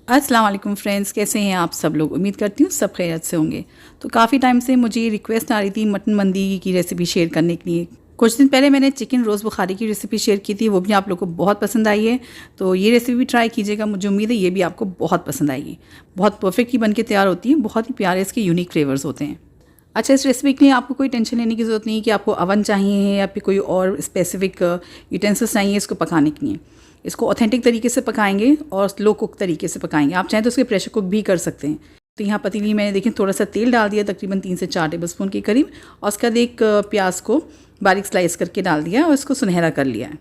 अस्सलाम वालेकुम फ्रेंड्स, कैसे हैं आप सब लोग। उम्मीद करती हूँ सब खैरियत से होंगे। तो काफ़ी टाइम से मुझे ये रिक्वेस्ट आ रही थी मटन मंदी की रेसिपी शेयर करने के लिए। कुछ दिन पहले मैंने चिकन रोज़ बुखारी की रेसिपी शेयर की थी, वो भी आप लोगों को बहुत पसंद आई है। तो ये रेसिपी भी ट्राई कीजिएगा, मुझे उम्मीद है ये भी आपको बहुत पसंद आएगी। बहुत परफेक्टली बन के तैयार होती है, बहुत ही प्यारे इसके यूनिक फ्लेवर्स होते हैं। अच्छा, इस रेसिपी के लिए आपको कोई टेंशन लेने की ज़रूरत नहीं है कि आपको अवन चाहिए या फिर कोई और स्पेसिफिक यूटेंसिल्स चाहिए इसको पकाने के लिए। इसको ऑथेंटिक तरीके से पकाएंगे और स्लो कुक तरीके से पकाएंगे। आप चाहें तो इसके प्रेशर कुक भी कर सकते हैं। तो यहाँ पतीली मैंने देखिए थोड़ा सा तेल डाल दिया, तकरीबन 3 से 4 टेबल स्पून के करीब, और उसके बाद एक प्याज को बारीक स्लाइस करके डाल दिया और इसको सुनहरा कर लिया है।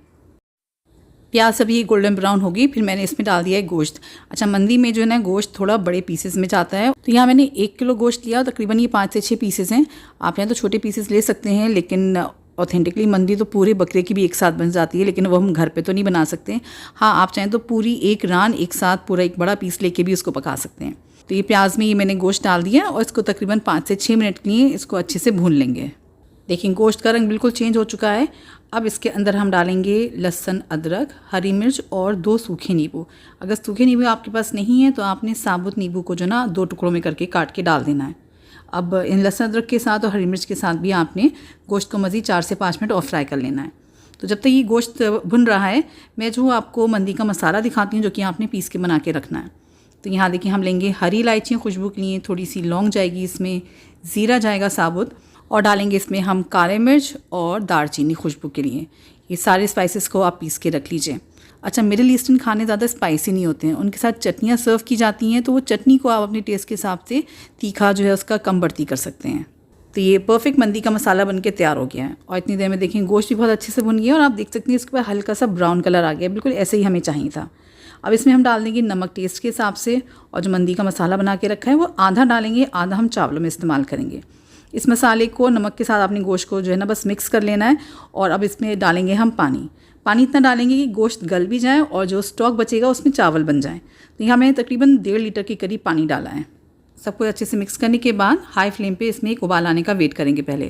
प्याज अभी गोल्डन ब्राउन होगी, फिर मैंने इसमें डाल दिया है गोश्त। अच्छा, मंदी में जो है ना गोश्त थोड़ा बड़े पीसेस में जाता है, तो यहाँ मैंने 1 किलो गोश्त लिया, तकरीबन ये 5 से 6 पीसेस हैं। आप यहाँ तो छोटे पीसेस ले सकते हैं, लेकिन ऑथेंटिकली मंदी तो पूरे बकरे की भी एक साथ बन जाती है, लेकिन वो हम घर पे तो नहीं बना सकते। हाँ, आप चाहें तो पूरी एक रान एक साथ पूरा एक बड़ा पीस लेके भी उसको पका सकते हैं। तो ये प्याज में ये मैंने गोश्त डाल दिया और इसको तकरीबन 5 से 6 मिनट के लिए इसको अच्छे से भून लेंगे। देखिए गोश्त का रंग बिल्कुल चेंज हो चुका है। अब इसके अंदर हम डालेंगे लहसुन, अदरक, हरी मिर्च और 2 सूखे नींबू। अगर सूखे नींबू आपके पास नहीं है तो आपने साबुत नींबू को जो ना 2 टुकड़ों में करके काट के डाल देना है। अब इन लहसुन अदरक के साथ और हरी मिर्च के साथ भी आपने गोश्त को मज़ीद 4 से 5 मिनट और फ्राई कर लेना है। तो जब तक ये गोश्त भुन रहा है, मैं जो आपको मंदी का मसाला दिखाती हूँ जो कि आपने पीस के बना के रखना है। तो यहाँ देखिए हम लेंगे हरी इलायची खुशबू के लिए, थोड़ी सी लौंग जाएगी इसमें, ज़ीरा जाएगा साबुत, और डालेंगे इसमें हम काले मिर्च और दालचीनी खुशबू के लिए। ये सारे स्पाइसेस को आप पीस के रख लीजिए। अच्छा, मिडिल ईस्टर्न खाने ज़्यादा स्पाइसी नहीं होते हैं, उनके साथ चटनियाँ सर्व की जाती हैं, तो वो चटनी को आप अपने टेस्ट के हिसाब से तीखा जो है उसका कम बढ़ती कर सकते हैं। तो ये परफेक्ट मंदी का मसाला बनके तैयार हो गया है, और इतनी देर में देखें गोश्त भी बहुत अच्छे से भुन गया और आप देख सकते हैं इसके बाद हल्का सा ब्राउन कलर आ गया, बिल्कुल ऐसे ही हमें चाहिए था। अब इसमें हम डाल देंगे नमक टेस्ट के हिसाब से, और जो मंदी का मसाला बना के रखा है वो आधा डालेंगे, आधा हम चावलों में इस्तेमाल करेंगे। इस मसाले को नमक के साथ अपने गोश्त को जो है ना बस मिक्स कर लेना है, और अब इसमें डालेंगे हम पानी। पानी इतना डालेंगे कि गोश्त गल भी जाए और जो स्टॉक बचेगा उसमें चावल बन जाए। तो यहाँ मैंने तकरीबन 1.5 लीटर के करीब पानी डाला है। सबको अच्छे से मिक्स करने के बाद हाई फ्लेम पे इसमें एक उबाल आने का वेट करेंगे पहले।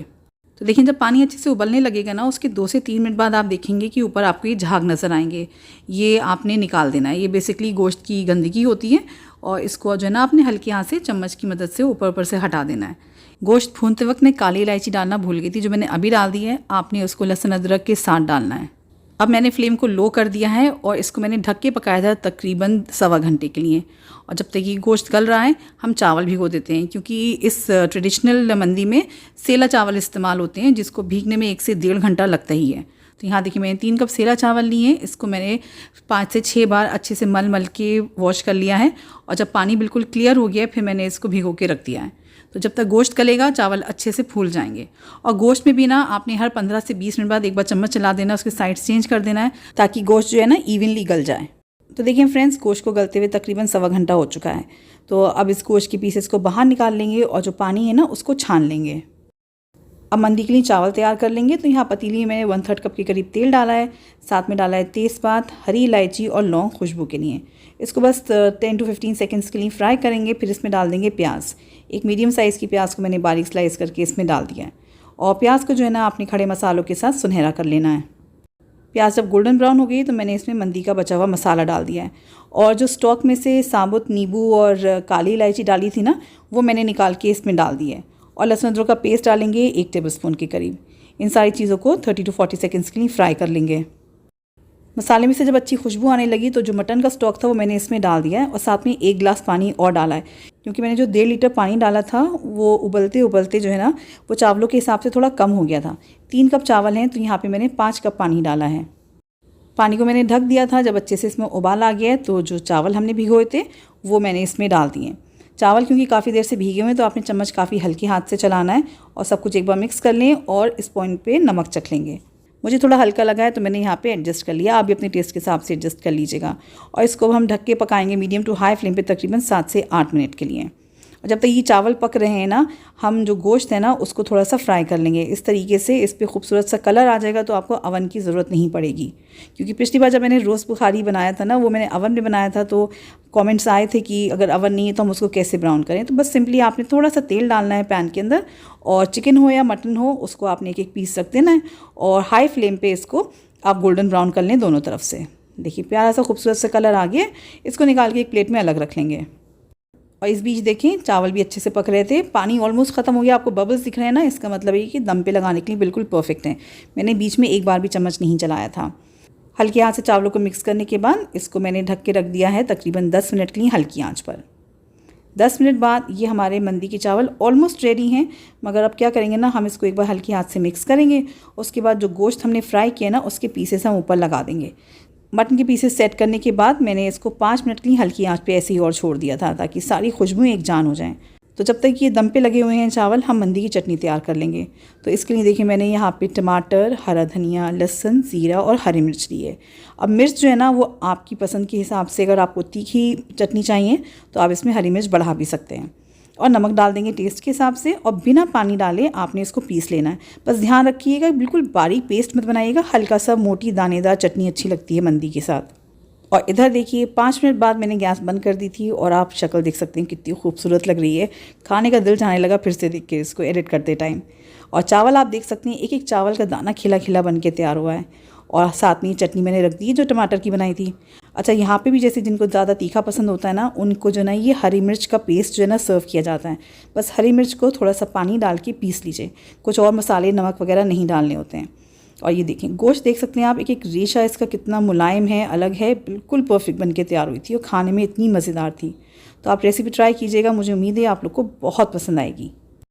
तो देखिए जब पानी अच्छे से उबलने लगेगा ना, उसके 2 से 3 मिनट बाद आप देखेंगे कि ऊपर आपको ये झाग नज़र आएंगे। ये आपने निकाल देना है, ये बेसिकली गोश्त की गंदगी होती है, और इसको जो है ना अपने हल्के हाथ से चम्मच की मदद से ऊपर ऊपर से हटा देना है। गोश्त भूनते वक्त मैं काली इलायची डालना भूल गई थी, जो मैंने अभी डाल दी है। आपने उसको लहसुन अदरक के साथ डालना है। अब मैंने फ्लेम को लो कर दिया है और इसको मैंने ढक के पकाया था तकरीबन 1.25 घंटे के लिए। और जब तक ये गोश्त गल रहा है हम चावल भिगो देते हैं, क्योंकि इस ट्रेडिशनल मंदी में सेला चावल इस्तेमाल होते हैं, जिसको भीगने में 1 से 1.5 घंटा लगता ही है। तो यहाँ देखिए मैंने 3 कप सेला चावल लिए हैं, इसको मैंने 5 से 6 बार अच्छे से मल मल के वॉश कर लिया है, और जब पानी बिल्कुल क्लियर हो गया फिर मैंने इसको भिगो के रख दिया है। तो जब तक गोश्त गलेगा चावल अच्छे से फूल जाएंगे। और गोश्त में भी ना आपने हर 15 से 20 मिनट बाद एक बार चम्मच चला देना, उसके साइड्स चेंज कर देना है, ताकि गोश्त जो है ना इवनली गल जाए। तो देखिए फ्रेंड्स, गोश्त को गलते हुए तकरीबन 1.25 घंटा हो चुका है। तो अब इस गोश्त के पीसेस को बाहर निकाल लेंगे और जो पानी है ना उसको छान लेंगे। अब मंदी के लिए चावल तैयार कर लेंगे। तो यहाँ पतीली में मैंने 1/3 कप के करीब तेल डाला है, साथ में डाला है तेज़पात, हरी इलायची और लौंग खुशबू के लिए। इसको बस 10 to 15 सेकेंड्स के लिए फ्राई करेंगे। फिर इसमें डाल देंगे प्याज। एक मीडियम साइज़ की प्याज को मैंने बारीक स्लाइस करके इसमें डाल दिया है, और प्याज को जो है ना आपने खड़े मसालों के साथ सुनहरा कर लेना है। प्याज जब गोल्डन ब्राउन हो गई तो मैंने इसमें मंदी का बचा हुआ मसाला डाल दिया है, और जो स्टॉक में से साबुत नींबू और काली इलायची डाली थी ना वो मैंने निकाल के इसमें डाल दी है, और लहसुन अदरक का पेस्ट डालेंगे 1 टेबलस्पून के करीब। इन सारी चीज़ों को 30 to 40 सेकेंड्स के लिए फ्राई कर लेंगे। मसाले में से जब अच्छी खुशबू आने लगी तो जो मटन का स्टॉक था वो मैंने इसमें डाल दिया है, और साथ में 1 गिलास पानी और डाला है, क्योंकि मैंने जो 1.5 लीटर पानी डाला था वो उबलते उबलते जो है ना वो चावलों के हिसाब से थोड़ा कम हो गया था। 3 कप चावल हैं तो यहाँ पे मैंने 5 कप पानी डाला है। पानी को मैंने ढक दिया था। जब अच्छे से इसमें उबाल आ गया है तो जो चावल हमने भिगोए थे वो मैंने इसमें डाल दिए। चावल क्योंकि काफ़ी देर से भीगे हुए हैं तो आपने चम्मच काफ़ी हल्के हाथ से चलाना है, और सब कुछ एक बार मिक्स कर लें, और इस पॉइंट पे नमक चख लेंगे। मुझे थोड़ा हल्का लगा है तो मैंने यहाँ पे एडजस्ट कर लिया, आप भी अपने टेस्ट के हिसाब से एडजस्ट कर लीजिएगा। और इसको हम ढक के पकाएंगे मीडियम टू हाई फ्लेम पे तकरीबन 7 से 8 मिनट के लिए। और जब तक ये चावल पक रहे हैं ना, हम जो गोश्त है ना उसको थोड़ा सा फ्राई कर लेंगे। इस तरीके से इस पर खूबसूरत सा कलर आ जाएगा, तो आपको अवन की ज़रूरत नहीं पड़ेगी। क्योंकि पिछली बार जब मैंने रोज़ बुखारी बनाया था ना वो मैंने अवन में बनाया था, तो कमेंट्स आए थे कि अगर अवन नहीं है तो हम उसको कैसे ब्राउन करें। तो बस सिंपली आपने थोड़ा सा तेल डालना है पैन के अंदर, और चिकन हो या मटन हो उसको आपने एक एक पीस रख देना है, और हाई फ्लेम पर इसको आप गोल्डन ब्राउन कर लें दोनों तरफ से। देखिए प्यारा सा खूबसूरत सा कलर आ गया। इसको निकाल के एक प्लेट में अलग रख लेंगे। और इस बीच देखें चावल भी अच्छे से पक रहे थे, पानी ऑलमोस्ट ख़त्म हो गया। आपको बबल्स दिख रहे हैं ना, इसका मतलब है कि दम पे लगाने के लिए बिल्कुल परफेक्ट है। मैंने बीच में एक बार भी चम्मच नहीं चलाया था। हल्की आंच से चावलों को मिक्स करने के बाद इसको मैंने ढक के रख दिया है तकरीबन 10 मिनट के लिए हल्की आंच पर। 10 मिनट बाद ये हमारे मंदी के चावल ऑलमोस्ट रेडी हैं। मगर अब क्या करेंगे ना, हम इसको एक बार हल्की हाथ से मिक्स करेंगे। उसके बाद जो गोश्त हमने फ्राई किया ना, उसके पीसेस हम ऊपर लगा देंगे। मटन के पीसेस सेट करने के बाद मैंने इसको 5 मिनट के लिए हल्की आंच पे ऐसे ही और छोड़ दिया था, ताकि सारी खुशबू एक जान हो जाएं। तो जब तक ये दम पे लगे हुए हैं चावल, हम मंदी की चटनी तैयार कर लेंगे। तो इसके लिए देखिए मैंने यहाँ पे टमाटर, हरा धनिया, लहसुन, ज़ीरा और हरी मिर्च ली है। अब मिर्च जो है ना, वो आपकी पसंद के हिसाब से, अगर आपको तीखी चटनी चाहिए तो आप इसमें हरी मिर्च बढ़ा भी सकते हैं। और नमक डाल देंगे टेस्ट के हिसाब से। और बिना पानी डाले आपने इसको पीस लेना है। बस ध्यान रखिएगा बिल्कुल बारीक पेस्ट मत बनाइएगा, हल्का सा मोटी दानेदार चटनी अच्छी लगती है मंदी के साथ। और इधर देखिए 5 मिनट बाद मैंने गैस बंद कर दी थी और आप शक्ल देख सकते हैं कितनी खूबसूरत लग रही है। खाने का दिल जाने लगा फिर से देख के इसको एडिट करते टाइम। और चावल आप देख सकते हैं एक एक चावल का दाना खिला खिला बन के तैयार हुआ है। और साथ में चटनी मैंने रख दी जो टमाटर की बनाई थी। अच्छा, यहाँ पे भी जैसे जिनको ज़्यादा तीखा पसंद होता है ना, उनको जो ना ये हरी मिर्च का पेस्ट जो है ना सर्व किया जाता है। बस हरी मिर्च को थोड़ा सा पानी डाल के पीस लीजिए, कुछ और मसाले नमक वगैरह नहीं डालने होते हैं। और ये देखें गोश्त देख सकते हैं आप, एक एक रेशा इसका कितना मुलायम है, अलग है, बिल्कुल परफेक्ट बन के तैयार हुई थी और खाने में इतनी मज़ेदार थी। तो आप रेसिपी ट्राई कीजिएगा, मुझे उम्मीद है आप लोग को बहुत पसंद आएगी।